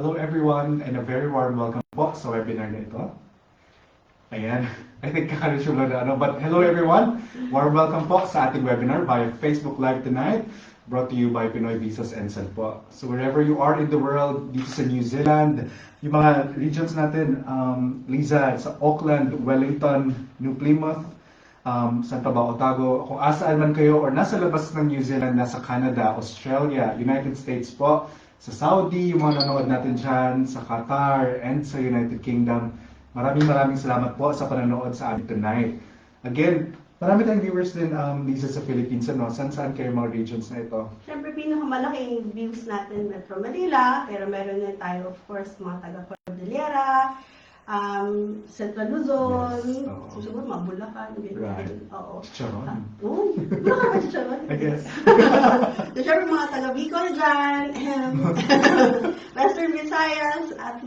Hello everyone and a very warm welcome po sa webinar na ito. Ayan, I think kakaresulo na but hello everyone, warm welcome po sa ating webinar via Facebook Live tonight, brought to you by Pinoy Visas Ensel po. So wherever you are in the world, dito sa New Zealand, yung mga regions natin, Liza, sa Auckland, Wellington, New Plymouth, Santa Ba, Otago, kung asaan man kayo or nasa labas ng New Zealand, nasa Canada, Australia, United States po, sa Saudi, yung mga nanonood natin dyan, sa Qatar, and sa United Kingdom. Maraming salamat po sa panonood sa amin tonight. Again, marami tayong viewers din, Lisa, sa Philippines, ano? Saan kayo mga regions na ito? Siyempre, pinakamalaking views natin Metro Manila, pero meron din tayo, of course, mga taga Cordillera, Central Luzon, Yes, siguro mga Bulacan, right. Oo. Chicharon. Oo, baka Chicharon. I guess. So, siyempre, mga taga Bicol dyan, Western Visayas, at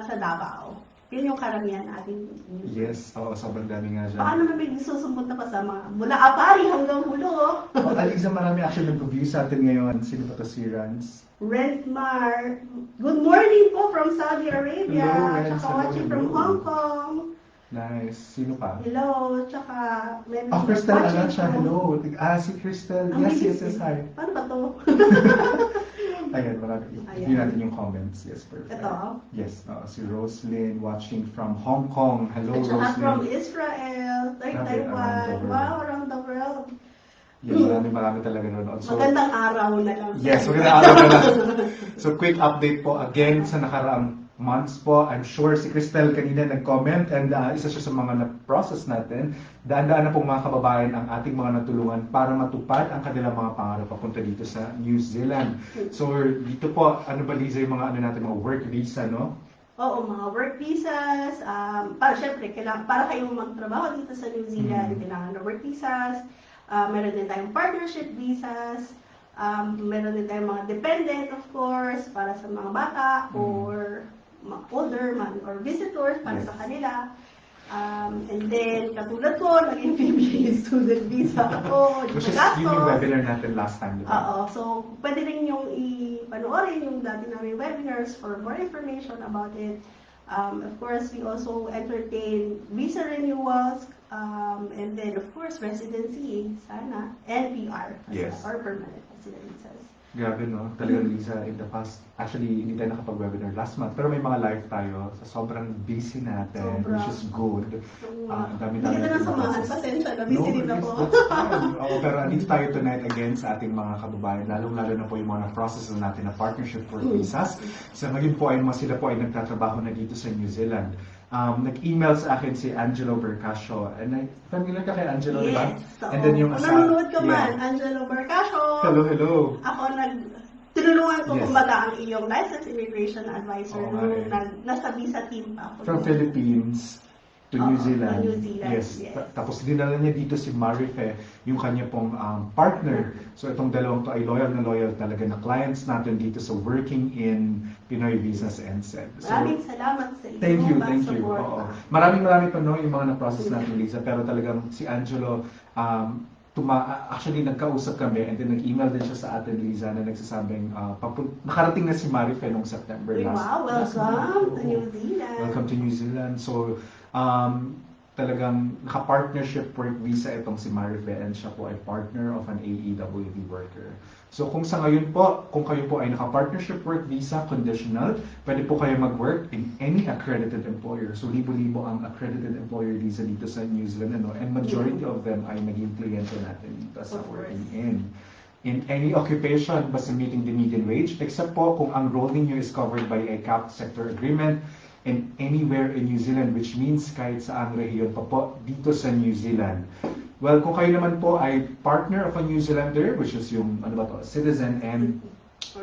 sa Davao. Yun yung karamihan natin. Yes, sobrang dami nga dyan. Baka naman may susumbot na kasama. Mula Apari hanggang Hulo. Aliza, marami actually nag-view sa atin ngayon. Sino pa to, si Rans? Rentmar. Good morning po from Saudi Arabia. Hello, Rens. Tsaka watching from Hong Kong. Nice. Sino pa? Hello. Tsaka meron Crystal watching Alancha, from- hello. Si Crystal. Ang Yes, bilis hi. Paano ba to? Ayan, marami. Ayan. View natin yung comments. Yes, perfect. Ito. Yes, si Roslyn watching from Hong Kong. Hello, At saka from Roslyn. Israel, Grabe, Taiwan. around the world. Wow, around the world. Yan, marami talaga nanonood. So, Magandang araw na lang. yes, magandang araw na lang. So, quick update po again sa nakaraang months po. I'm sure si Cristel kanina nag-comment and isa siya sa mga na-process natin. Daan-daan na pong mga kababayan ang ating mga natulungan para matupad ang kanilang mga pangarap papunta dito sa New Zealand. So, dito po, ano ba Liza yung mga natin, mga work visa, no? Oo, mga work visas. Syempre, para kayong magtrabaho dito sa New Zealand, kailangan na work visas. Meron din tayong partnership visas. Meron din tayong mga dependent, of course, para sa mga bata or older man or visitors para sa kanila. And then, katulad ko, naging PBA student visa ako. Which is yun yung webinar natin last time, di ba? Oo. So, pwede rin yung i-panoorin yung dati namin webinars for more information about it. Of course, we also entertain visa renewals, and then, of course, residency, sana, and PR, Yes. or permanent resident visas. Grabe, no? Talagang Lisa, in the past, actually, hindi tayo nakapag-webinar last month, pero may mga live tayo. So, sobrang busy natin, Sobra. which is good. Ang dami-dami Hindi na natin samahan, process. pasensya na, busy din yes, ako. that's fine. Oo, pero andito tayo tonight again sa ating mga kababayan, lalong-lalo na po yung mga na-process na natin na partnership for visas. So, ngayon po ay sila po ay nagtatrabaho na dito sa New Zealand. Nag-email sa akin si Angelo Bercasio. And familiar ka kay Angelo, di ba? Yes. So, And then yung kung nanonood ka man, Angelo Barcasio, Hello. ako tinulungan ko Yes. kumbaga ang iyong licensed immigration advisor Oo, nung nga nasa visa team pa ako. From Philippines to New Oo, Zealand. to New Zealand, Yes. yes. Tapos dinala niya dito si Marife, yung kanya pong partner. So itong dalawang to ay loyal talaga na clients natin dito sa working in Pinoy Visas Ensel. So, Maraming salamat sa iyo. thank you. Support. Oo. Marami pa no yung mga na-process natin, Lisa, pero talagang si Angelo, actually nagkausap kami and then nag-email din siya sa atin, Liza, na nagsasabing nakarating na si Marife noong September Wow, last welcome month. to New Zealand. Welcome to New Zealand. So, talagang naka-partnership work visa itong si Marife and siya po ay partner of an AEWD worker. So kung sa ngayon po, kung kayo po ay naka-partnership work visa conditional, pwede po kayo mag-work in any accredited employer. So libo-libo ang accredited employer visa dito sa New Zealand, ano? And majority of them ay naging kliyente natin dito sa working in any occupation basta meeting the median wage, except po kung ang role ninyo is covered by a capped sector agreement and anywhere in New Zealand, which means kahit saang rehiyon pa po dito sa New Zealand. Well, kung kayo naman po ay partner of a New Zealander, which is yung, citizen and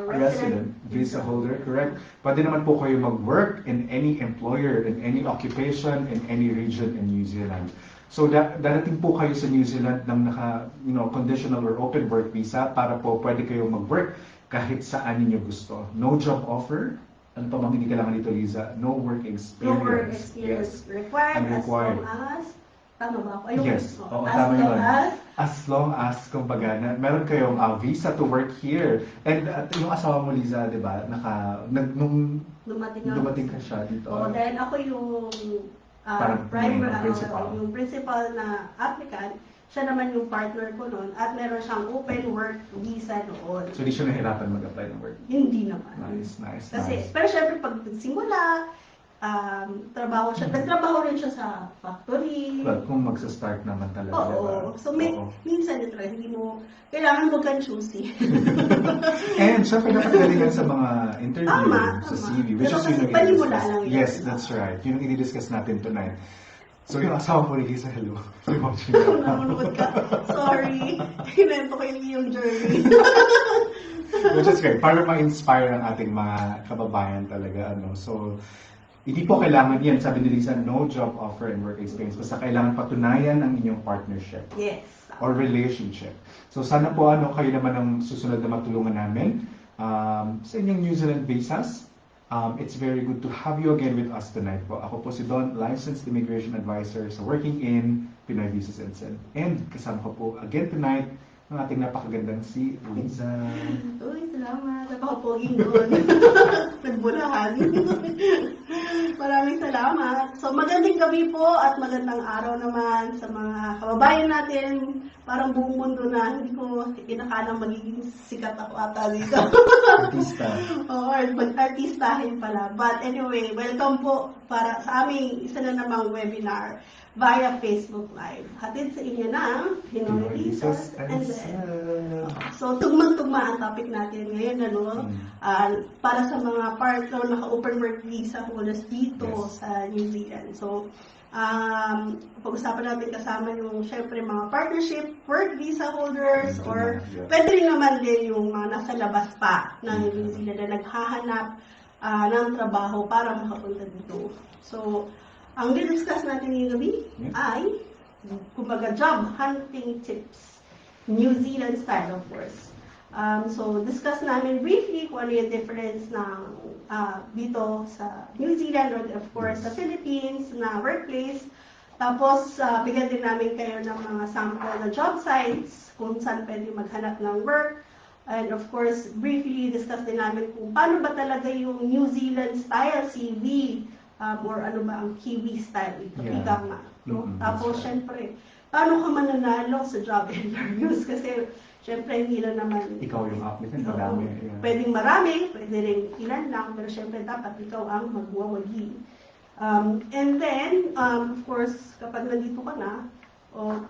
resident visa holder, correct? Pwede naman po kayo mag-work in any employer, in any occupation, in any region in New Zealand. So, darating po kayo sa New Zealand ng conditional or open work visa para po pwede kayo mag-work kahit saan ninyo gusto. No job offer. Ano pa bang hindi kailangan dito, Liza? No work experience. No work experience required, Required. as long as, tama ba ako? Ayun, Yes. Oo, as tama long yun. as as long as, kumbaga, meron kayong visa to work here. And yung asawa mo, Liza, di ba, nung dumating ka siya dito. Oo, dahil ako yung Parang principal. yung principal na applicant, siya naman yung partner ko noon at meron siyang open work visa noon. So, di siya nahirapan mag-apply ng work? Hindi naman. Nice. Pero syempre pag nagsimula, nagtrabaho rin siya sa factory. Well, kung magsa-start naman talaga, Oo. diba? So, minsan ito, hindi mo, kailangan mo kang choosy. And syempre dapat galingan sa mga interview, Tama. sa CV, which Pero is kasi yun panimula lang yun. Yes, that's right. Yun ang i-discuss natin tonight. So yung asawa ko, Lisa, hello. Nanonood ka. Sorry. Kinento ko yung journey. Which is great. Para ma-inspire ang ating mga kababayan talaga. So, hindi po kailangan yan. Sabi ni Lisa, no job offer and work experience. Basta kailangan patunayan ang inyong partnership. Yes. Or relationship. So sana po kayo naman ang susunod na matulungan namin sa inyong New Zealand visas. It's very good to have you again with us tonight po. Ako po si Don, licensed immigration advisor sa Working In Pinoy Visas NZ. And kasama ko po again tonight ang ating napakagandang si Liza. Uy, salamat. Napaka-poging doon. Nagbulahan. Maraming salamat. So, magandang gabi po at magandang araw naman sa mga kababayan natin. Parang buong mundo na hindi ko inakalang magiging sikat ako ata dito. Artista. Oo, mag-artistahin pala. But anyway, welcome po para sa aming isa na namang webinar via Facebook Live. Hatid sa inyo ng Pinoy Visas NZ. So, tugmang-tugma ang topic natin ngayon, para sa mga partner naka-open work visa holders dito sa New Zealand. So, pag-usapan natin kasama yung syempre mga partnership work visa holders or pwede rin naman din yung mga nasa labas pa ng New Zealand na naghahanap ng trabaho para makapunta dito. So, ang di-discuss natin ngayong gabi ay, kumbaga, job hunting tips. New Zealand style, of course. So, discuss namin briefly kung ano yung difference ng dito sa New Zealand or of course sa Philippines na workplace. Tapos, bigyan din namin kayo ng mga sample na job sites kung saan pwede maghanap ng work. And of course, briefly discuss din namin kung paano ba talaga yung New Zealand style CV or ano ba ang Kiwi style, ika nga. No? Tapos, syempre, paano ka mananalo sa job interviews? Kasi, syempre, hindi lang naman ikaw yung applicant, marami. Pwedeng marami, pwede rin ilan lang, pero syempre, dapat ikaw ang magwawagi. And then, of course, kapag nandito ka na,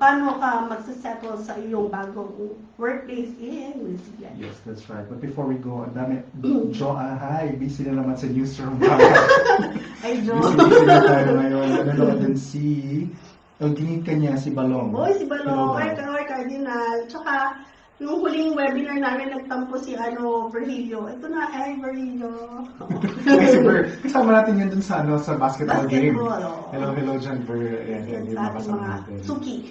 paano ka magsasettle sa iyong bagong workplace in New Zealand? Yes, that's right. But before we go, ang dami, Jo, hi, busy na naman sa newsroom. Ay, Jo. Busy na tayo ngayon. Nanonood din ang tingin ka niya, si Balong. Oy, si Balong, ay Cardinal. Tsaka, nung huling webinar namin, nagtampo si Virgilio. Ito na, Virgilio. Kasama natin yun dun sa basketball game. Hello dyan, sa ating mga Suki.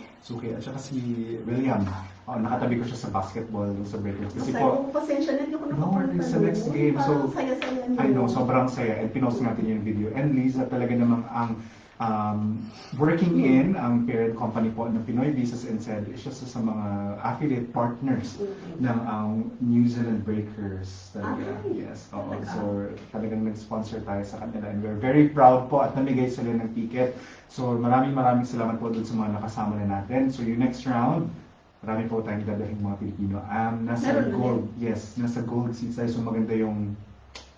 At saka si William. Nakatabi ko siya sa basketball dun sa break. Kasi pasensya na, hindi ko nakapunta. Sa next game. So, saya-saya I know, sobrang saya. And pinost natin yung video. And Liza talaga namang ang working in ang parent company po ng Pinoy Visas NZ, isa sa mga affiliate partners ng New Zealand Breakers talaga. Yes. So talagang nag-sponsor tayo sa kanila and we're very proud po at namigay sila ng ticket. So maraming salamat po dun sa mga nakasama na natin. So yung next round, marami po tayong dadalhin mga Pilipino. Nasa gold seats tayo. So maganda yung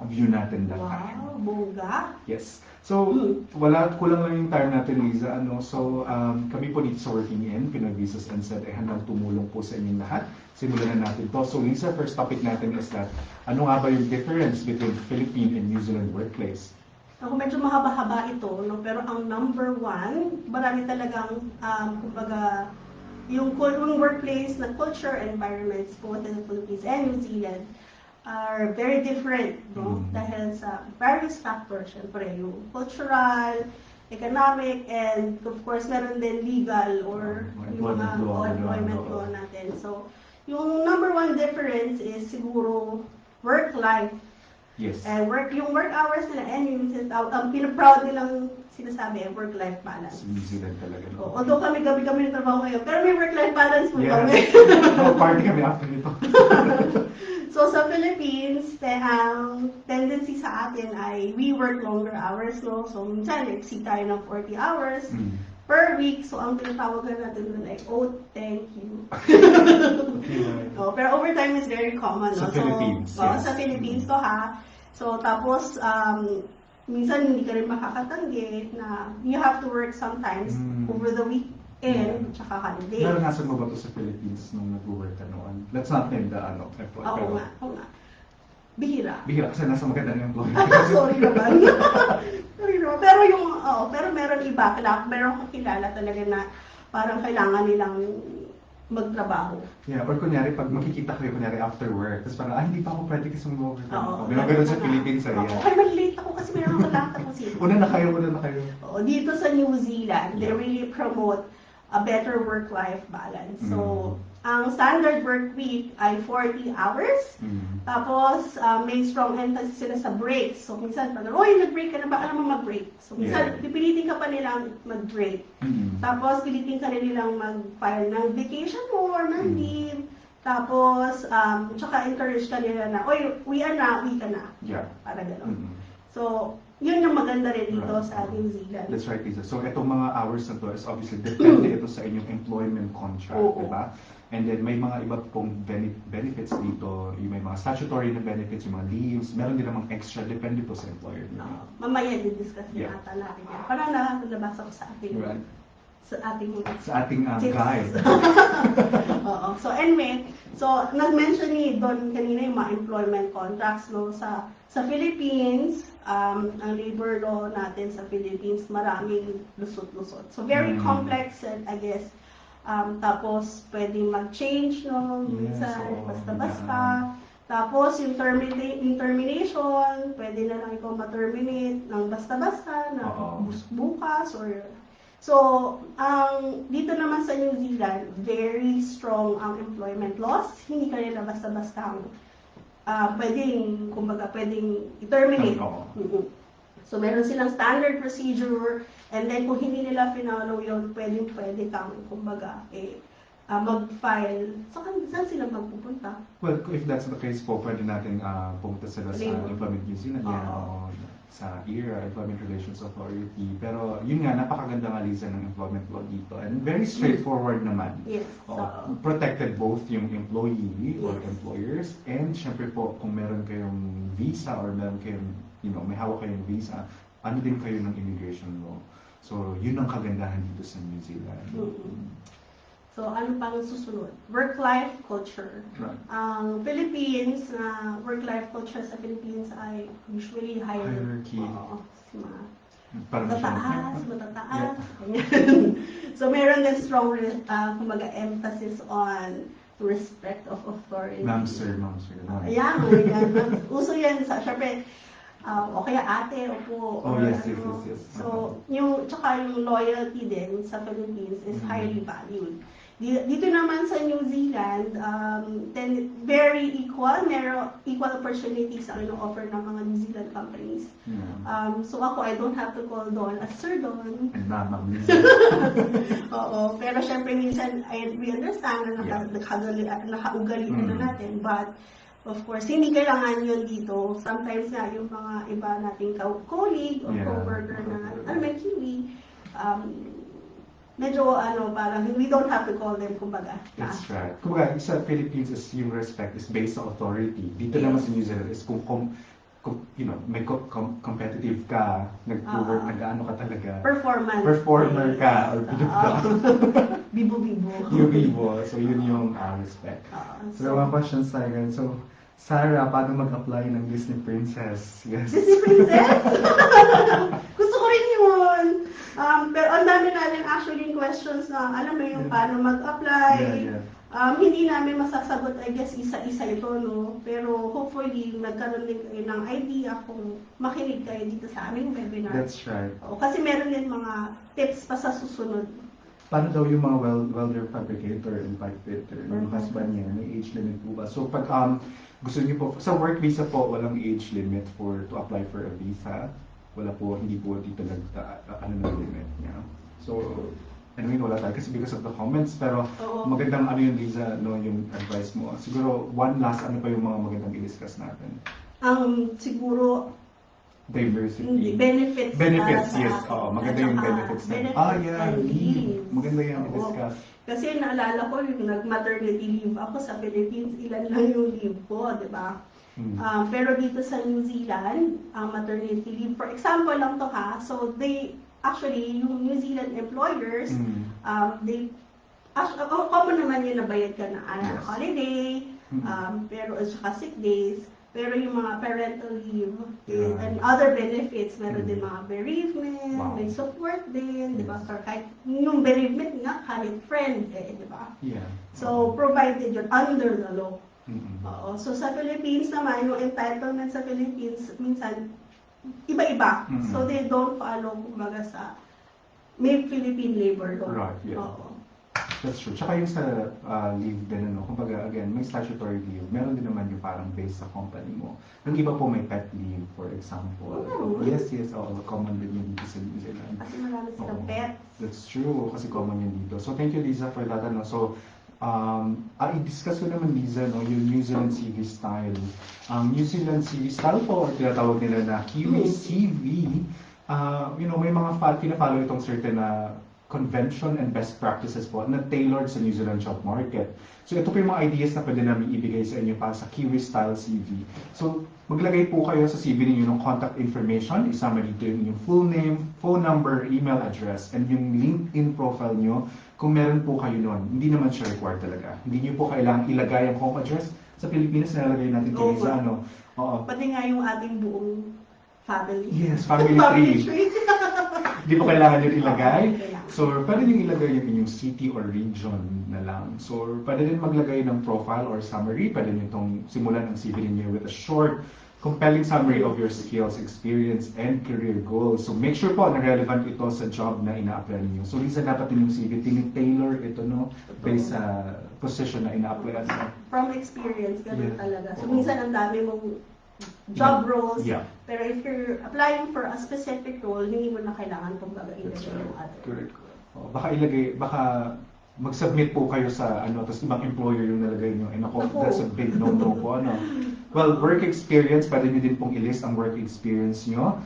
view natin that time. Wow, bongga. Yes. So, kulang lang yung time natin, Liza. So, kami po dito sa Working In, Pinoy Visas NZ, ay handang tumulong po sa inyong lahat. Simulan na natin to. So, Liza, first topic natin is that, ano nga ba yung difference between Philippine and New Zealand workplace? Ako medyo mahaba-haba ito, pero ang number one, marami talagang, kumbaga, yung workplace na culture environments both in the Philippines and New Zealand are very different, no? Dahil sa various factors, syempre, yung cultural, economic, and of course, meron din legal or yung mga employment law natin. So, yung number one difference is siguro work-life Yes. And yung work hours nila, and yung pinaproud nilang sinasabi, work-life balance. Sa New Zealand talaga. No? Although kami gabi-gabi ng trabaho ngayon, pero may work-life balance po kami. Yes. No, party kami after nito. So sa Philippines, ang tendency sa atin ay we work longer hours, no? So minsan, exceed tayo ng 40 hours per week. So ang tinatawagan natin doon ay, oh, thank you. No, pero overtime is very common. No? Sa Philippines, yes. Sa Philippines to ha. So tapos, minsan hindi ka rin makakatanggi na you have to work sometimes over the weekend, tsaka holiday. Naranasan mo ba ito sa Philippines nung nag-work ka noon? Let's not name the employee. Oo nga. Bihira. Bihira kasi nasa magandang employee. Sorry naman. Sorry naman. Pero meron iba, meron kang kilala talaga na parang kailangan nilang magtrabaho. Yeah, or kunyari, pag makikita kayo, kunyari after work, tapos parang, hindi pa ako pwede kasi mag-work. Oo. May mga ganun sa Philippines, Oo, okay, mag-late ako kasi meron akong lakad kasi. Una na kayo. Oo, dito sa New Zealand, they really promote a better work-life balance. So, ang standard work week ay 40 hours. Tapos, may strong emphasis sila sa breaks. So, minsan, pag, nag-break ka na ba? Alam mo mag-break. So, minsan, pipilitin ka pa nilang mag-break. Tapos, pilitin ka nilang mag-file ng vacation mo or ng leave. Tapos, tsaka encourage ka nila na, uwi ka na. Yeah. Para gano'n. So, yun yung maganda rin dito sa New Zealand. That's right, Lisa. So, itong mga hours na to is obviously depende ito sa inyong employment contract, di ba? And then, may mga iba pong benefits dito. Yung may mga statutory na benefits, yung mga leaves. Meron din namang extra, depende po sa employer. Mamaya discuss din ata natin yan. Parang nakalabas ako sa ating sa ating guide. Oo. So anyway, nag-mention ni Don kanina yung mga employment contracts, no? Sa Philippines, ang labor law natin sa Philippines, maraming lusot-lusot. So very complex, and I guess, tapos pwedeng mag-change, no? Minsan, basta-basta. Tapos yung termination, pwede na lang ikaw ma-terminate ng basta-basta, na bukas, or so, dito naman sa New Zealand, very strong ang employment laws. Hindi ka nila basta-basta pwedeng i-terminate. So, meron silang standard procedure, and then kung hindi nila finalo yun, pwede kang, mag-file. Saan sila magpupunta? Well, if that's the case po, pwede natin pumunta sila sa Employment New Zealand o sa ERA, Employment Relations Authority. Pero yun nga, napakaganda nga, Liza, ng employment law dito. And very straightforward naman. Yes. Protected both yung employee or employers, and syempre po, kung meron kayong visa or meron kayong, may hawak kayong visa, ano din kayo ng immigration law. So, yun ang kagandahan dito sa New Zealand. So, ano pang susunod? Work-life culture. Right. Ang Philippines, work-life culture sa Philippines ay usually hierarchy. Matataas. So, meron din strong, emphasis on respect of authority. Ma'am, sir. Ayan. Uso yan syempre, o kaya ate, opo. Yes. So, tsaka yung loyalty din sa Philippines is highly valued. Dito naman sa New Zealand, very equal, meron equal opportunities ang offer ng mga New Zealand companies. So ako, I don't have to call Don as Sir Don. And Mama. Oo, pero syempre minsan, we understand na nakaugalian na natin, but of course, hindi kailangan yun dito. Sometimes nga, yung mga iba nating colleague or co-worker na, Kiwi, medyo parang we don't have to call them, kumbaga. That's right. Kumbaga, sa Philippines is yung respect is based on authority. Dito naman sa New Zealand is kung may competitive ka, nag-work, nag-ano ka talaga. Performer ka, or bilib ka. Bibo-bibo. Bibo. So, yun yung respect. So, mga questions tayo ngayon. So, Sarah, paano mag-apply ng Disney Princess? Yes. Disney Princess? Gusto ko rin yun. Pero ang dami natin actually questions na alam mo yung paano mag-apply. Hindi namin masasagot, I guess, isa-isa ito, no? Pero hopefully, nagkaroon din kayo ng idea kung makinig kayo dito sa aming webinar. That's right. Kasi meron din mga tips pa sa susunod. Paano daw yung mga welder fabricator and pipe fitter? Yung husband niya, may age limit po ba? So, pag gusto niyo po, sa work visa po, walang age limit to apply for a visa. Wala po, hindi po dito ano na limit niya. So, anyway, wala tayo kasi because of the comments, pero Oo. magandang ano yung Liza, no, yung advice mo. Siguro, one last, ano pa yung mga magandang i-discuss natin? Siguro, Diversity. benefits. Benefits, sa yes. akin. Oo, maganda yung benefits na. Benefits Yeah, and leave. leaves. Maganda yung Oo. i-discuss. Kasi naalala ko yung nag-maternity leave ako sa Philippines, ilan lang yung leave ko, di ba? Pero dito sa New Zealand, ang maternity leave, for example lang to ha, so actually, yung New Zealand employers, common naman yun na bayad ka na Yes. holiday, pero at saka sick days. Pero yung mga parental leave and other benefits, meron din mga bereavement, Wow. may support din, di ba? Yes. So, kahit yung bereavement nga, kahit friend, di ba? Yeah. So, provided yun under the law. Mm-mm. Oo. So, sa Philippines naman, yung entitlement sa Philippines, minsan, iba-iba. Mm-mm. So, they don't follow, kumbaga, sa may Philippine labor law. Right, yeah. Oo. That's true. Tsaka yung sa leave din, ano, kumbaga, again, may statutory leave. Meron din naman yung parang based sa company mo. Yung iba po may pet leave, for example. Oo. Yes, common din yun dito sa New Zealand. Kasi marami silang Oo. pets. That's true, kasi common yun dito. So, thank you, Liza, for that. Ano. So, i-discuss ko naman, Liza, no, yung New Zealand CV style. Ang New Zealand CV style po, or tinatawag nila na Kiwi CV, may mga pina-follow itong certain na convention and best practices po na tailored sa New Zealand job market. So ito po yung mga ideas na pwede namin ibigay sa inyo para sa Kiwi Style CV. So maglagay po kayo sa CV ninyo ng contact information, isama dito yung full name, phone number, email address, and yung LinkedIn profile nyo kung meron po kayo nun. Hindi naman siya required talaga. Hindi nyo po kailangang ilagay ang home address. Sa Pilipinas, nalagay natin ito sa ano. Oo. Pati nga yung ating buong family. Yes, family tree. Hindi po kailangan yun ilagay. Kailangan. So, pwede nyo ilagay yung inyong city or region na lang. So, pwede din maglagay ng profile or summary. Pwede nyo itong simulan ang CV ninyo with a short, compelling summary of your skills, experience, and career goals. So, make sure po na relevant ito sa job na ina-apply ninyo. So, minsan dapat din yung CV, tinitailor ito, no? Based sa position na ina-apply. From experience, ganun Yeah. talaga. So, Oo. minsan ang dami mong job roles. Yeah. Pero if you're applying for a specific role, hindi mo na kailangan kumbaga That's ilagay right. yung other. Correct. Baka mag-submit po kayo sa tapos ibang employer yung nalagay nyo. And ako, Ako. that's a big no-no po, ano. Well, work experience, pwede nyo din pong i-list ang work experience nyo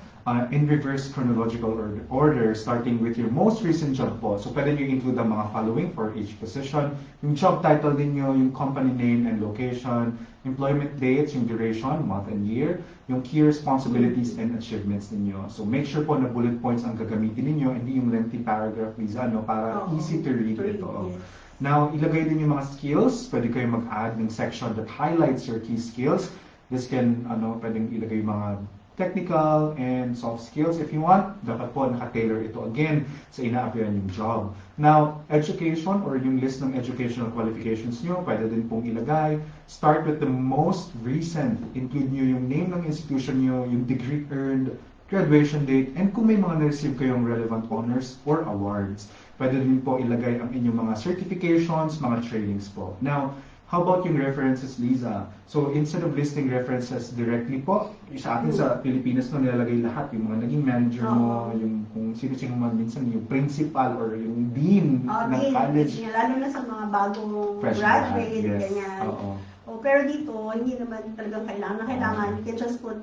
in reverse chronological order, starting with your most recent job po. So, pwede nyo include ang mga following for each position. Yung job title ninyo, yung company name and location, employment dates, yung duration, month and year, yung key responsibilities and achievements ninyo. So, make sure po na bullet points ang gagamitin ninyo, hindi yung lengthy paragraph, please, para Oo. easy to read ito. Yes. Now, ilagay din yung mga skills. Pwede kayo mag-add ng section that highlights your key skills. This can, pwedeng ilagay yung mga technical and soft skills if you want. Dapat po naka-tailor ito again sa ina-applyan yung job. Now, education or yung list ng educational qualifications nyo, pwede din pong ilagay. Start with the most recent. Include nyo yung name ng institution nyo, yung degree earned, graduation date, and kung may mga na-receive kayong relevant honors or awards. Pwede din po ilagay ang inyong mga certifications, mga trainings po. Now, how about yung references, Liza? So, instead of listing references directly po, sa atin sa Pilipinas no, nilalagay lahat, yung mga naging manager mo, yung kung sino-sino man minsan, yung principal or yung dean ng college. Lalo na sa mga bagong Fresh graduate, grad, yes. ganyan. Oo. Pero dito, hindi naman talagang kailangan. You can just put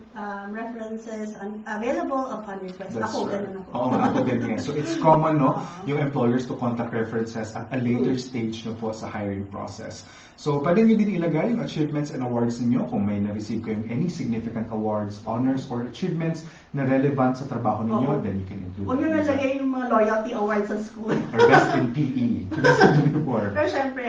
references available upon request. That's Ako, right. ganun ako. Oo, ako din yan. So it's common, no, yung employers to contact references at a later stage no po sa hiring process. So pwede nyo din ilagay yung achievements and awards ninyo kung may na-receive kayong any significant awards, honors, or achievements na relevant sa trabaho ninyo, Oo. then you can include Huwag nyo it. nalagay yung mga loyalty awards sa school. Or best in PE. Best in uniform. Pero syempre,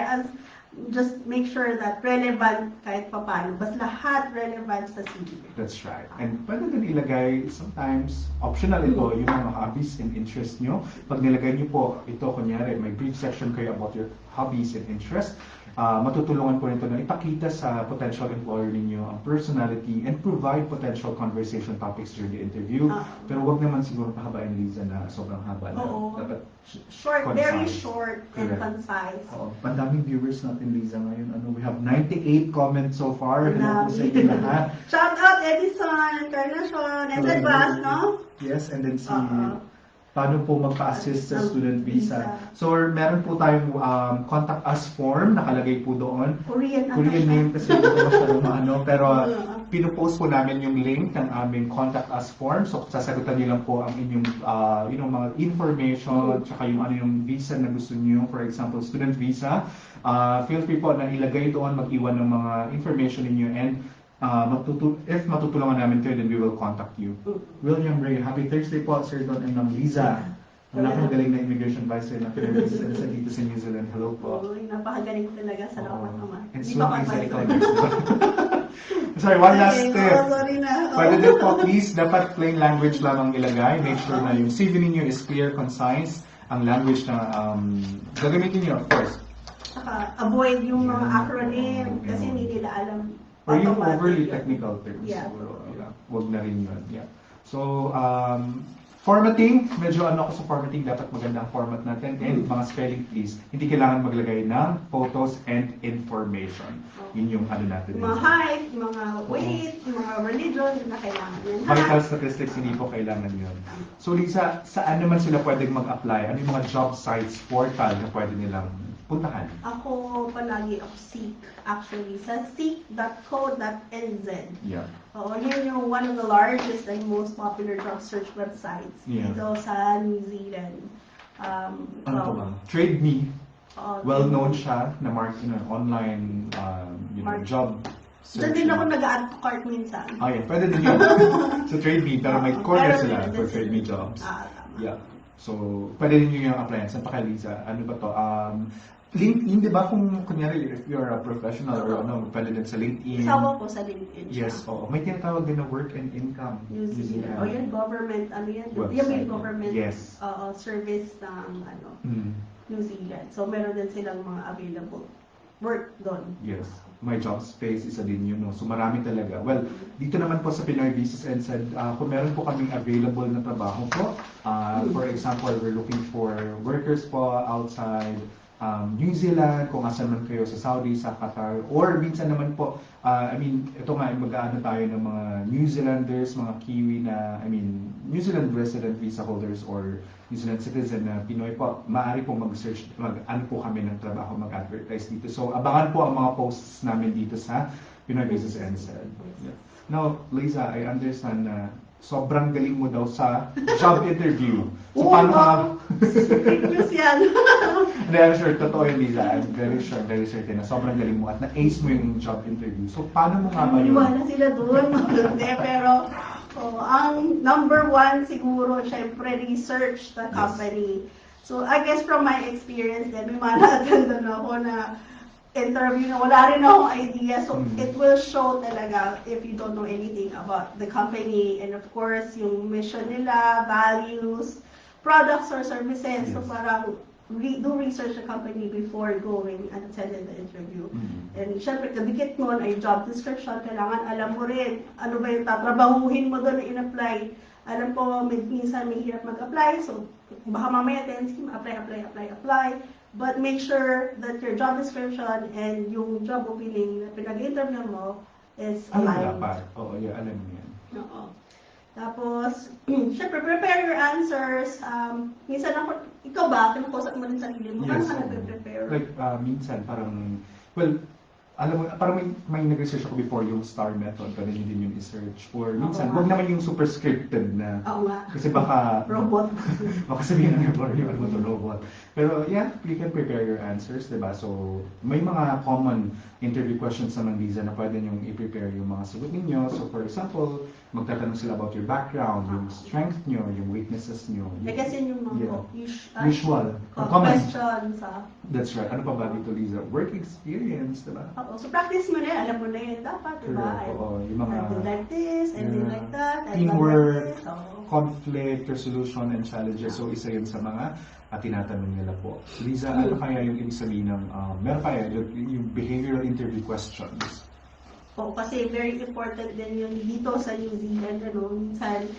just make sure that relevant kahit papaano. Basta lahat relevant sa CV. That's right. And pwede din ilagay, sometimes, optional ito, yung mga hobbies and interests nyo. Pag nilagay nyo po, ito, kunyari, may brief section kayo about your hobbies and interests. matutulungan po nito na ipakita sa potential employer ninyo ang personality and provide potential conversation topics during the interview. Pero wag naman siguro pahabain, Liza, na sobrang haba na. Oo. Dapat Short, very concise. short and Correct. concise. Oo. Ang daming viewers natin, Liza, ngayon. We have 98 comments so far. Hello po sa inyo lahat. Shout out Edison, Encarnacion, and Hello. Sebas, no? Yes, and then si Oo. paano po magpa-assist sa Ang student visa. visa. So, meron po tayong contact us form, nakalagay po doon. Korean Korean name kasi hindi ko masyadong maano, pero Oo. pinupost po namin yung link ng aming contact us form. So, sasagutan niyo lang po ang inyong mga information, tsaka yung ano yung visa na gusto niyo. For example, student visa. Feel free po na ilagay doon, mag-iwan ng mga information niyo, and if matutulungan namin kayo, then we will contact you. William Ray, happy Thursday po, Sir Don and Ma'am Liza. Ang napakagaling na immigration advisor na pinag-visa sa dito sa New Zealand. Hello po. Uy, napakagaling talaga. Salamat naman. And Di so, ba Liza, advisor? ikaw next. Sorry, one last Okay, tip. sorry na. Pwede din po, please, dapat plain language lang ang ilagay. Make sure na yung CV ninyo is clear, concise, ang language na gagamitin niyo, of course. Saka avoid yung mga acronym kasi hindi nila alam. Or yung automatic overly yun. technical terms. Yeah. Siguro, wag na rin yun. Yeah. So, formatting, medyo ano ako sa formatting, dapat maganda ang format natin. And mga spelling, please, hindi kailangan maglagay ng photos and information. Yun yung ano natin. Yung mga height, yung mga weight, yung mga religion, yun na kailangan yun. Vital statistics, hindi po kailangan yun. So Lisa, saan naman sila pwedeng mag-apply? Ano yung mga job sites, portal na pwede nilang puntahan? Ako, palagi ako Seek, actually, sa seek.co.nz. Yeah. Oo, yun yung one of the largest and most popular job search websites Yeah. dito sa New Zealand. Ano pa ba? Trade Me, Oo, well-known siya na online job Diyan din ako nag-add to cart minsan. Yeah, pwede din yun. Sa Trade Me, pero may corner Pero sila din, for that's Trade it. Me jobs. Tama. Yeah. So, pwede din yun yung applyan. Saan pa kay Liza? Ano ba to? LinkedIn, di ba kung kunyari, if you're a professional or ano, pwede din sa LinkedIn. Kasama ko sa LinkedIn siya. Yes, oo. May tinatawag din na work and income. New Zealand. O yan, government, ano yan? Website. Yan may government Yes. service ng New Zealand. So, meron din silang mga available work doon. Yes. My job space, isa din yun. No? So marami talaga. Well, dito naman po sa Pinoy Visas and said, kung meron po kaming available na trabaho po, for example, we're looking for workers po outside New Zealand, kung asan man kayo sa Saudi, sa Qatar, or minsan naman po, ito nga, mag-aano tayo ng mga New Zealanders, mga Kiwi na, New Zealand resident visa holders or New Zealand citizen na Pinoy po, maaari po mag-search, ano po kami ng trabaho, mag-advertise dito. So, abangan po ang mga posts namin dito sa Pinoy Visas and Said. Yeah. Now, Liza, I understand na sobrang galing mo daw sa job interview. So, paano ka... Serious yan. Hindi, I'm sure, totoo yun, Liza. I'm very certain na sobrang galing mo at na-ace mo yung job interview. So, paano mo nga ba yun? Iwan na sila doon. Hindi, pero ang number one siguro, syempre, research the company. So, I guess from my experience din, may mga na-attend ako na interview na wala rin akong idea. So, it will show talaga if you don't know anything about the company and of course, yung mission nila, values, products or services. So, parang do research the company before going and attending the interview. And syempre, kadikit nun ay job description. Kailangan alam mo rin ano ba yung tatrabahuhin mo doon na in-apply. Alam ko, minsan may hirap mag-apply. So, baka mamaya apply. But make sure that your job description and yung job opening na pinag-interview mo is aligned. Dapat. Oo, yeah, alam mo yan. Oo. Tapos, syempre, prepare your answers. Minsan ikaw ba, kinukusap mo rin sarili mo? Paano ka nagpe-prepare? Like, minsan, parang, well, alam mo, parang may nag-research ako before yung STAR method, pwede nyo din yung i-search. Or minsan, wag naman yung super scripted na. Oo nga. Kasi baka... Robot. baka sabihin ng employer yung ano to robot. Pero yeah, you can prepare your answers, diba? So, may mga common interview questions naman, Liza, na pwede nyo i-prepare yung mga sagot ninyo. So, for example, magtatanong sila about your background, yung strength nyo, yung weaknesses nyo. Kasi yung mga usual. questions. That's right. Ano pa ba dito, Liza? Work experience, diba? Oo. So, practice mo na. Alam mo na yun dapat, diba? Oo. Yung mga... I do like this, I do like that, I teamwork, like this. conflict resolution and challenges. So isa yun sa mga tinatanong nila po. Liza, ano kaya yung ibig sabihin ng, meron kaya yung behavioral interview questions? Oo, kasi very important din yun dito sa New Zealand, minsan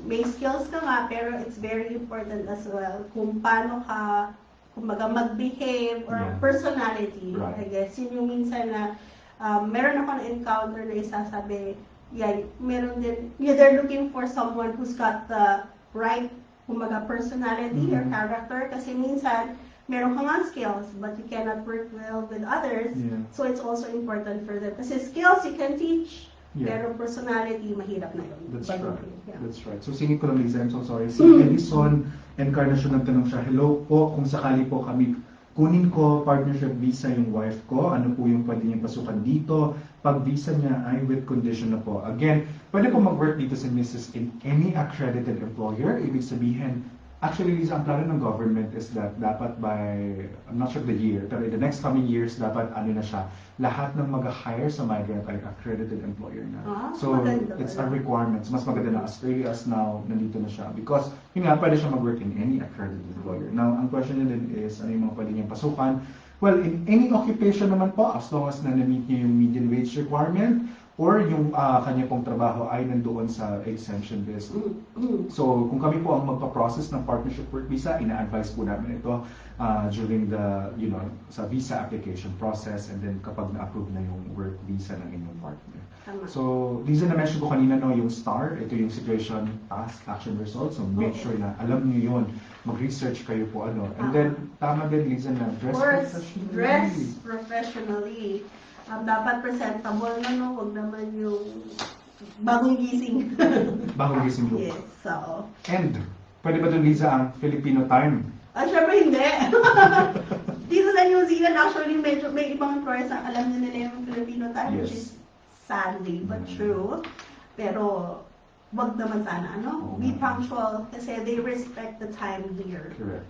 may skills ka nga, pero it's very important as well kung paano ka, kumbaga, mag-behave or personality. Right. I guess, yun yung minsan na meron ako na-encounter na isasabi, meron din, they're looking for someone who's got the right, kumbaga, personality or character, kasi minsan, meron ka nga skills, but you cannot work well with others, so it's also important for them. Kasi skills you can teach, pero personality, mahirap na yun. That's right. That's right. So, singit ko lang, Liza, I'm so sorry. Si Edison Encarnacion nagtanong siya, hello po, kung sakali po kami kunin ko partnership visa yung wife ko, ano po yung pwede niyang pasukan dito? Pag visa niya ay with condition na po. Again, pwede po mag-work dito sa Mrs. in any accredited employer. Ibig sabihin, actually, Lisa, ang plano ng government is that dapat by, I'm not sure the year, pero in the next coming years, dapat ano na siya, lahat ng mag-hire sa migrant ay accredited employer na. So, it's a requirement. Mas maganda na as early as now, nandito na siya. Because, yun nga, pwede siya mag-work in any accredited employer. Now, ang question niya din is, ano yung mga pwede niyang pasukan? Well, in any occupation naman po, as long as na na-meet niya yung median wage requirement, or yung kanya pong trabaho ay nandoon sa exemption list. So, kung kami po ang magpa-process ng partnership work visa, ina-advise po namin ito during the, sa visa application process, and then kapag na-approve na yung work visa ng inyong partner. So, Liza, na-mention ko kanina, yung STAR, ito yung situation, task, action, result. So, make sure na alam niyo yun. Mag-research kayo po, And then, tama din, Liza, na dress professionally. Dapat presentable na, huwag naman yung bagong gising. Bagong gising look. Yes, so. And, pwede ba doon, Liza, ang Filipino time? Syempre hindi. Dito sa New Zealand, actually, medyo may ibang employers na alam nila yung Filipino time, which is sadly but true. Pero, wag naman sana, Be punctual kasi they respect the time here. Correct.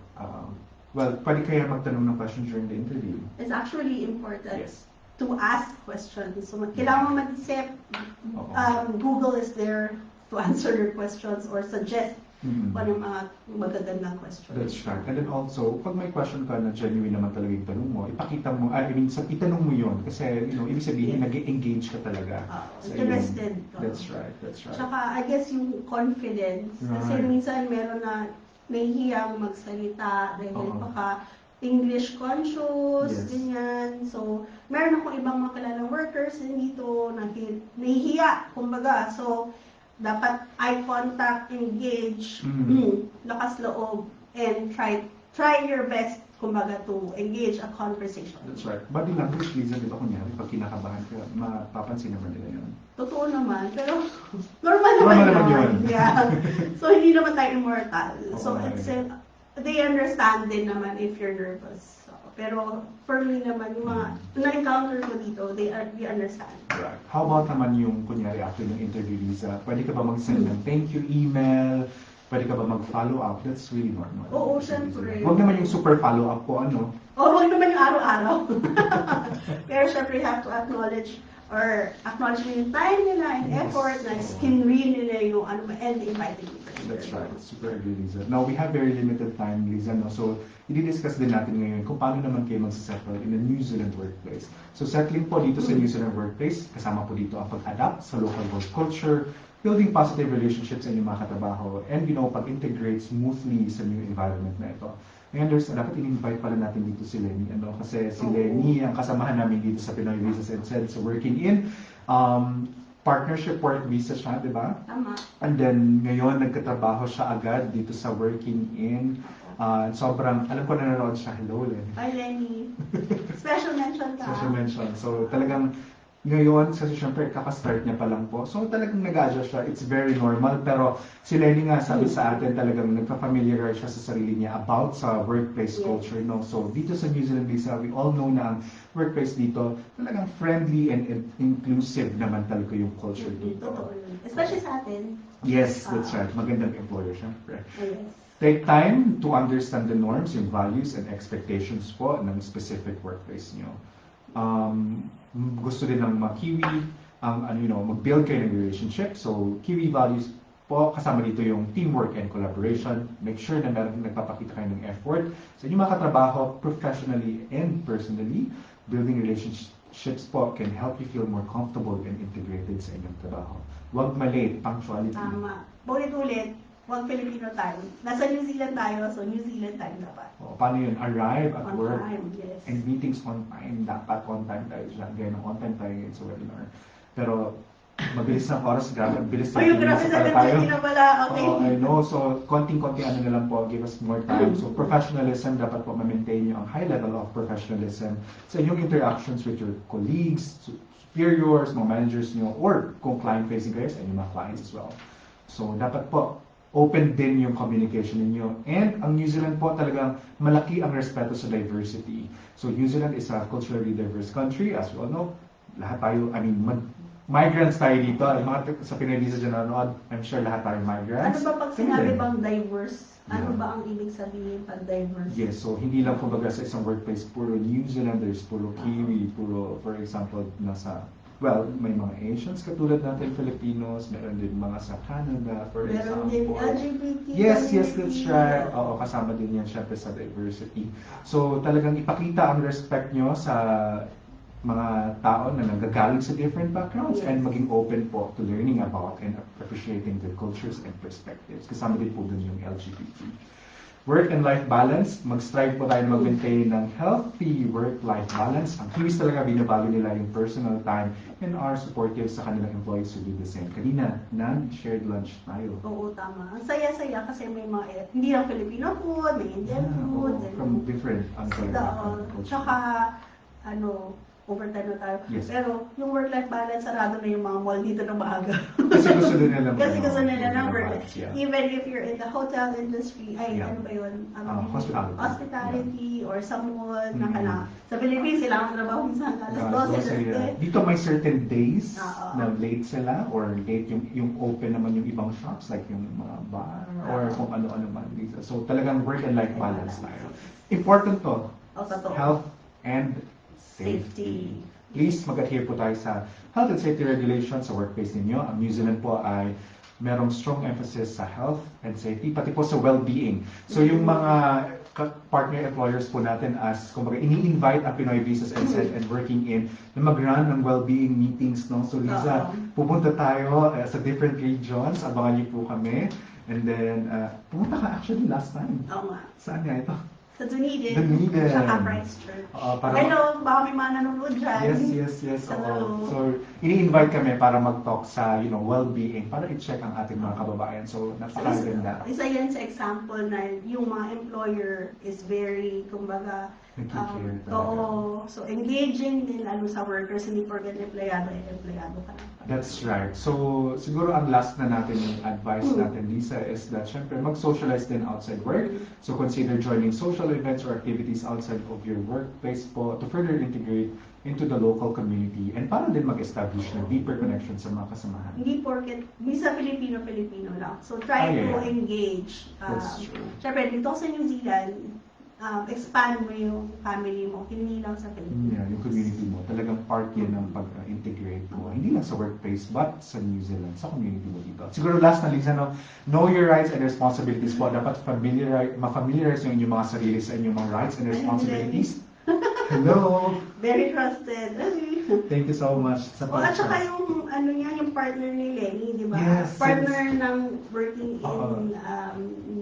Well, pwede kaya magtanong ng question during the interview? It's actually important. Yes. To ask questions. So, kailangan mo mag-isip. Google is there to answer your questions or suggest kung yung mga magagandang questions. That's right. And then also, pag may question ka na genuine naman talaga yung tanong mo, ipakita mo, itanong mo yun. Kasi, ibig sabihin, nag-engage ka talaga. Interested. That's right. That's right. Tsaka, I guess yung confidence. Kasi minsan meron na nahihiyang magsalita dahil baka English conscious, ganyan. So, meron akong ibang mga kilalang workers dito na nahihiya, kumbaga. So, dapat eye contact, engage, lakas loob, and try your best, kumbaga, to engage a conversation. That's right. Body language, Liza, di ba kunyari, pag kinakabahan ka, mapapansin naman nila yun. Totoo naman, pero normal naman yun. Yeah. So, hindi naman tayo immortal. So, they understand din naman if you're nervous. So, pero for me naman, yung mga na-encounter ko dito, they understand. Right. How about naman yung, kunyari, after ng interview, Liza, pwede ka ba mag-send ng thank you email? Pwede ka ba mag-follow up? That's really normal. Oo, syempre. Huwag naman yung super follow up po, huwag naman yung araw-araw. Pero syempre, you have to acknowledge yung time nila and effort na skin-read nila yung and inviting you. That's right. Super agree, Liza. Now, we have very limited time, Liza, So, i-discuss din natin ngayon kung paano naman kayo magsasettle in a New Zealand workplace. So, settling po dito sa New Zealand workplace, kasama po dito ang pag-adapt sa local work culture, building positive relationships sa inyong mga katrabaho, and, pag-integrate smoothly sa new environment na ito. I understand, dapat in-invite pala natin dito si Lenny, kasi si Lenny, ang kasamahan namin dito sa Pinoy Visas and SED, so working in partnership work visa siya, di ba? Tama. And then, ngayon, nagkatrabaho siya agad dito sa working in. Sobrang, alam ko nanonood siya. Hello, Lenny. Hi, Lenny. Special mention ka. Special mention. So, talagang, ngayon, kasi syempre, kakastart niya pa lang po. So, talagang nag-adjust siya. It's very normal. Pero, si Lenny nga sabi sa atin, talagang nagpa-familiarize siya sa sarili niya about sa workplace culture. So, dito sa New Zealand Visa, we all know na ang workplace dito, talagang friendly and inclusive naman talaga yung culture dito. Totoo yun. Especially sa atin. Yes, that's right. Magandang employer, syempre. Yes. Take time to understand the norms, yung values and expectations po ng specific workplace niyo. Gusto din ng mga Kiwi, mag-build kayo ng relationship. So, Kiwi values po, kasama dito yung teamwork and collaboration. Make sure na meron nagpapakita kayo ng effort sa inyong mga katrabaho professionally and personally. Building relationships po can help you feel more comfortable and integrated sa inyong trabaho. Huwag malate, punctuality. Tama. Ulit-ulit, huwag Filipino time. Nasa New Zealand tayo, so New Zealand time dapat. O, paano yun? Arrive at On work. time, yes. And meetings on time. Dapat on time tayo dyan. Gaya ng on time tayo ngayon sa webinar. Pero, mabilis ng oras, grabe. Bilis Oh, yung grabe sa tayo na pala. Okay. Oo, I know. So, konting-konting ano na lang po, give us more time. So, professionalism, dapat po ma-maintain nyo ang high level of professionalism sa inyong interactions with your colleagues, superiors, mga managers nyo, or kung client-facing kayo, sa inyong mga clients as well. So, dapat po, open din yung communication ninyo. And ang New Zealand po talagang malaki ang respeto sa diversity. So, New Zealand is a culturally diverse country, as we all know. Lahat tayo, migrants tayo dito. Yung mga sa Pinoy Visa dyan nanonood, I'm sure lahat tayo migrants. Ano ba pag Kami sinabi din. bang diverse? Ano Yeah. ba ang ibig sabihin pag diverse? Yes, so hindi lang kumbaga sa isang workplace, puro New Zealanders, puro Kiwi, puro, for example, may mga Asians katulad natin, Filipinos, meron din mga sa Canada, for Meron example. din LGBT. Yes, that's community. right. Oo, kasama din yan syempre sa diversity. So talagang ipakita ang respect nyo sa mga tao na nanggagaling sa different backgrounds Yes. and maging open po to learning about and appreciating their cultures and perspectives. Kasama din po dun yung LGBT. Work and life balance, mag-strive po tayo na mag-maintain ng healthy work-life balance. Ang Kiwis talaga binavalue nila yung personal time and are supportive sa kanilang employees to do the same. Kanina, shared lunch tayo. Oo, tama. Ang saya-saya kasi may mga, hindi lang Filipino food, may Indian food. Oo, from different cultures. Tsaka, overtime na tayo. Yes. Pero yung work-life balance, sarado na yung mga mall dito ng maaga. Kasi gusto nila ng Kasi gusto nila ng work. Yeah. Even if you're in the hotel industry, Yeah. ano ba yun? Hospitality. Hospitality or sa mall, Mm. sa Philippines, sila ang trabaho minsan alas 12. Dito may certain days Oo. na late sila or late yung open naman yung ibang shops like yung mga bar or kung ano-ano man dito. So talagang work and life balance tayo. Important to. Totoo. Health and safety. Please mag-adhere po tayo sa health and safety regulations sa workplace ninyo. Ang New Zealand po ay merong strong emphasis sa health and safety, pati po sa well-being. So yung mga partner employers po natin as, kumbaga, ini-invite ang Pinoy Visas and Working In na mag-run ng well-being meetings. No? So Liza, pupunta tayo sa different regions. Abangan niyo po kami. And then, pumunta ka actually last time. Oo nga. Saan nga ito? Sa Dunedin. Dunedin. Sa Christchurch. Para Hello, baka may mga nanonood dyan. Yes. Hello. Oo. So, ini-invite kami para mag-talk sa, well-being, para i-check ang ating mga kababayan. So, napakaganda. Isa yan sa example na yung mga employer is very, kumbaga, Nag-care talaga. oo. So, engaging din sa workers, hindi porket empleyado ka na. That's right. So, siguro ang last na natin yung advice natin, Lisa, is that syempre mag-socialize din outside work. So, consider joining social events or activities outside of your workplace po to further integrate into the local community and para din mag-establish ng deeper connection sa mga kasamahan. Hindi porket, misa Filipino lang. So, try to engage. That's true. Siyempre, dito sa New Zealand, expand mo yung family mo, hindi lang sa Philippines. Yeah, yung community mo, talagang part yan ng pag-integrate mo. Hindi lang sa workplace, but sa New Zealand, sa community mo dito. Siguro last na, Lisa, know your rights and responsibilities po. Dapat ma-familiarize yung inyong mga sarili sa inyong mga rights and responsibilities. Hello! Very trusted. Thank you so much sa At saka yung, yung partner ni Lenny, di ba? Yes, Partner ng working in,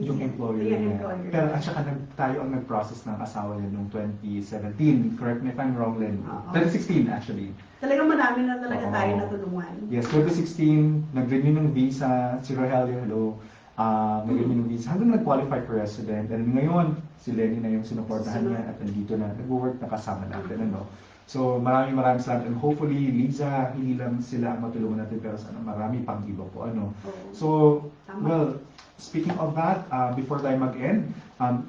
yung employer yung niya. employer. Pero at saka tayo ang nag-process ng asawa niya noong 2017. Correct me if I'm wrong, Len. 2016 actually. Talagang marami na talaga tayo natulungan. Yes, 2016, nag-renew ng visa, si Rogelio, hello. Nag-renew ng visa hanggang nag-qualify for resident. And ngayon, si Lenny na yung sinuportahan niya at nandito na, nag-work na kasama natin. So maraming salamat and hopefully Liza, hindi lang sila ang matulungan natin pero sana marami pang iba po. So, well, speaking of that, before tayo mag-end, ang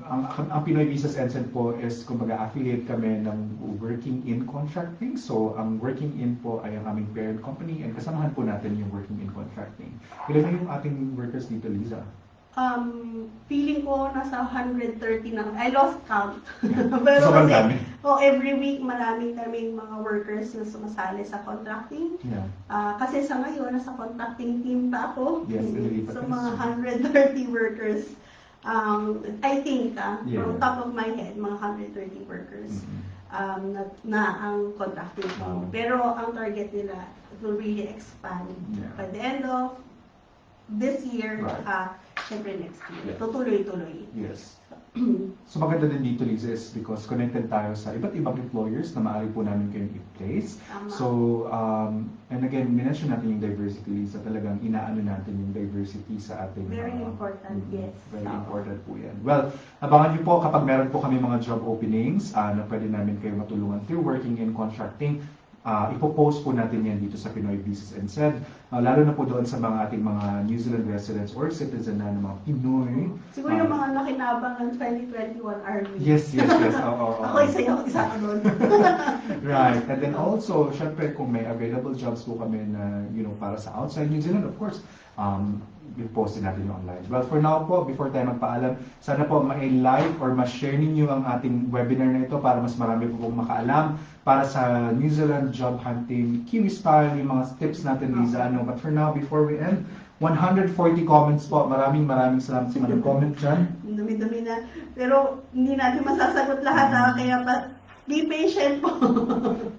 Pinoy Visas Ensign po is kumbaga affiliate kami ng Working In Contracting. So ang Working In po ay ang aming parent company and kasamahan po natin yung Working In Contracting. Ilan na yung ating workers dito, Liza? Feeling ko nasa 130 na. I lost count. Pero Sobrang kasi, dami. every week maraming kaming mga workers na sumasali sa contracting. Yeah. Kasi sa ngayon, nasa contracting team pa ako. Yes, nililipat So ka. mga 130 workers. I think, Yeah. from top of my head, mga 130 workers na ang contracting team. Wow. Pero ang target nila will really expand Yeah. by the end of this year, Right. syempre next year. Yeah. Tutuloy-tuloy. Yes. So maganda din dito, Liza, is because connected tayo sa iba't ibang employers na maaari po namin kayong i-place. Tama. So, and again, minention natin yung diversity, Liza. Talagang inaano natin yung diversity sa ating Very important, yes. Very Oo. important po yan. Well, abangan niyo po kapag meron po kami mga job openings na pwede namin kayo matulungan through working in contracting. Ipopost po natin yan dito sa Pinoy Visas and Said. Lalo na po doon sa mga ating mga New Zealand residents or citizen na ng mga Pinoy. Siguro yung mga nakinabang ng 2021 Army. Yes. Oo. Ako isa ko doon. Right. And then also, syempre, kung may available jobs po kami na, para sa outside New Zealand, of course, i-post din natin yung online. Well, for now po, before tayo magpaalam, sana po ma-like or ma-share ninyo ang ating webinar na ito para mas marami po pong makaalam para sa New Zealand job hunting, Kiwi style, yung mga tips natin, Liza. But for now, before we end, 140 comments po. Maraming salamat sa mga comment dyan. Dumi-dumi na. Pero hindi natin masasagot lahat, kaya be patient po.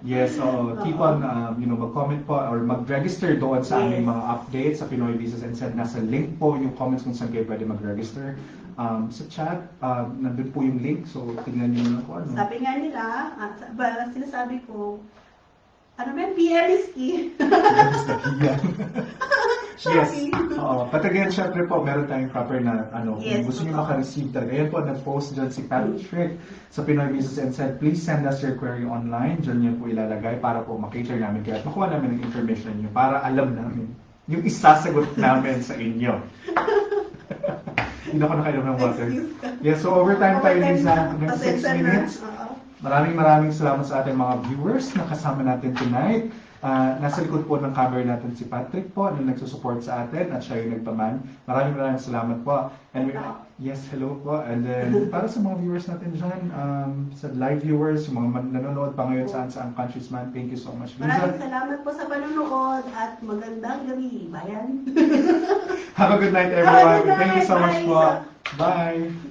Yes, so keep on, mag-comment po or mag-register doon sa aming Yes. mga updates sa Pinoy Visas and Said. Nasa link po yung comments kung saan kayo pwede mag-register. Sa chat, nandun po yung link, so tingnan nyo na kung ano. Sabi nga nila, sinasabi ko, be risky. Yes. Oo. But again, syempre po, meron tayong proper na, Yes, kung gusto nyo totoo. maka-receive talaga. Yan po, nag-post dyan si Patrick sa Pinoy Visas and Said, please send us your query online. Dyan nyo po ilalagay para po makater namin kayo at makuha namin ang information nyo para alam namin yung isasagot namin sa inyo. Hindi ako nakainom ng water. Excuse ka. Yes, so overtime tayo, Overtime Lisa. na. Hanggang 6 Pasensya na. minutes. Oo. Maraming salamat sa ating mga viewers na kasama natin tonight. Nasa likod po ng camera natin si Patrick po na nagsusupport sa atin at siya yung nagpaman. Maraming salamat po. And yes, hello po. And then para sa mga viewers natin dyan, sa live viewers, yung mga nanonood pa ngayon saan countries man, thank you so much. Maraming salamat po sa panonood at magandang gabi, bayan. Have a good night Have a everyone. good Thank you so much night. po. Bye. Bye.